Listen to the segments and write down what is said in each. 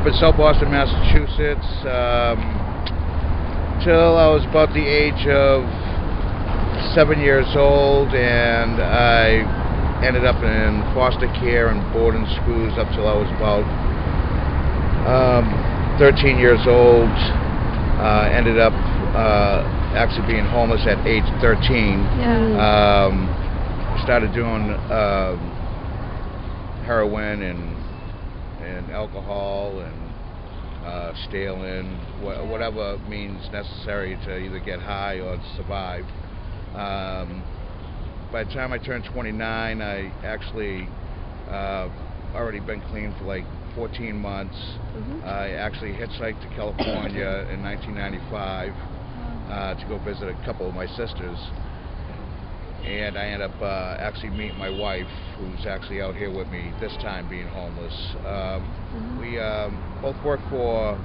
up in South Boston, Massachusetts, till I was about the age of 7 years old, and I ended up in foster care and boarding schools up till I was about 13 years old. Ended up actually being homeless at age 13. Yeah. Started doing heroin and alcohol and stealing, whatever means necessary to either get high or to survive. By the time I turned 29, I actually already been clean for like 14 months. I actually hitchhiked to California in 1995 to go visit a couple of my sisters. And I ended up actually meeting my wife, who's actually out here with me this time being homeless. We both worked for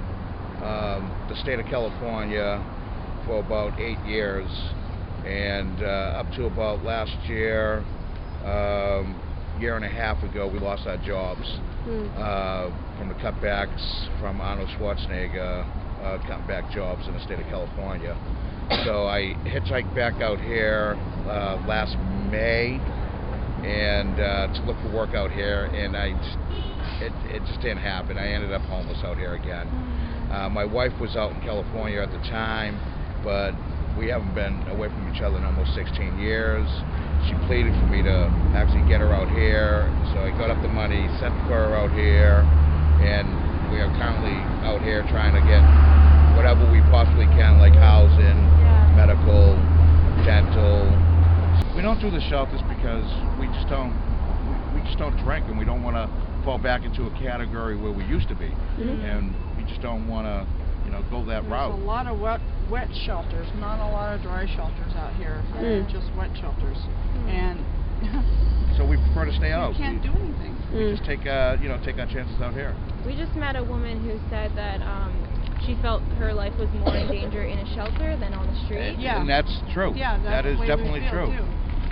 the state of California for about 8 years, and up to about last year, year and a half ago, we lost our jobs from the cutbacks from Arnold Schwarzenegger, cutting back jobs in the state of California. So I hitchhiked back out here last May, and to look for work out here, and it just didn't happen. I ended up homeless out here again. My wife was out in California at the time, but we haven't been away from each other in almost 16 years. She pleaded for me to actually get her out here, so I got up the money, sent for her out here, and we are currently out here trying to get whatever we possibly can, like housing, medical, dental. We don't do the shelters because we just don't drink, and we don't want to fall back into a category where we used to be, and we just don't want to, go that route. There's a lot of wet shelters, not a lot of dry shelters out here. Just wet shelters, and so we prefer to stay out. We can't do anything. We just take our chances out here. We just met a woman who said that she felt her life was more in danger in a shelter than on the street. And that's true. Yeah, that is definitely true.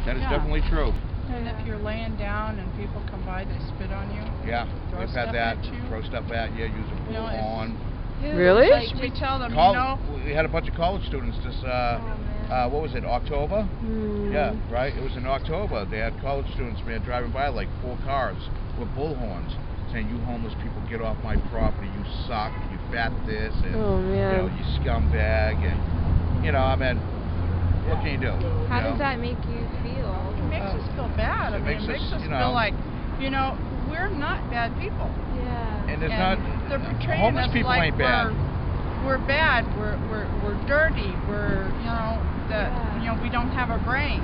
That is definitely true. And if you're laying down and people come by, they spit on you. Yeah, we've had that. At you. Throw stuff at you, use a bullhorn. Really? Should we tell them, We had a bunch of college students this, what was it, October? Yeah, right? It was in October. They had college students, driving by like 4 cars with bullhorns saying, "You homeless people, get off my property, you suck, you fat this, and you scumbag," and what can you do? How does that make you feel? It makes us feel bad. It makes us feel like, we're not bad people. Yeah. And they're portraying homeless us people like ain't bad. We're bad. We're dirty. We're we don't have a brain.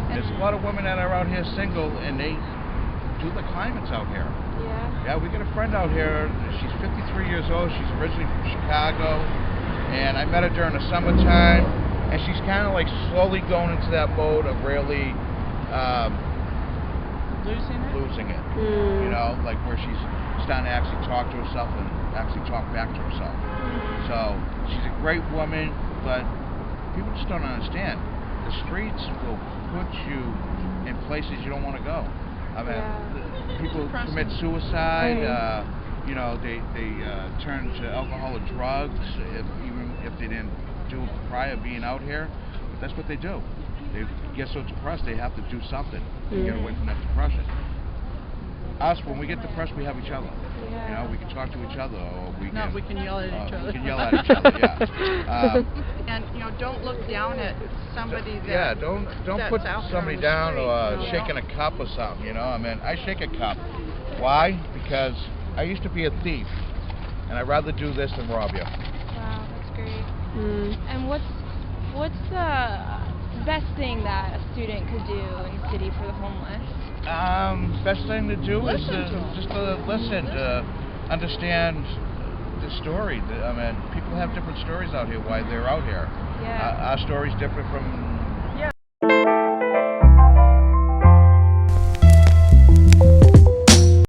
There's a lot of women that are out here single, and they do the climates out here. Yeah, we got a friend out here. She's 53 years old. She's originally from Chicago, and I met her during the summertime, and she's kind of like slowly going into that mode of really losing it. Like where she's starting to actually talk to herself and actually talk back to herself. So she's a great woman, but people just don't understand. The streets will put you in places you don't want to go. I mean, people commit suicide. They turn to alcohol or drugs, even if they didn't do it prior being out here. But that's what they do. They get so depressed they have to do something to get away from that depression. Us, when we get depressed, we have each other. We can talk to each other, or we can yell at each other. We can yell at each other. Yeah. And don't look down at somebody that. Don't put somebody down or shaking a cup or something. I shake a cup. Why? Because I used to be a thief, and I'd rather do this than rob you. Wow, that's great. And what's the best thing that a student could do in the city for the homeless? Best thing to do is just to listen, to understand the story. People have different stories out here, why they're out here. Our story's different from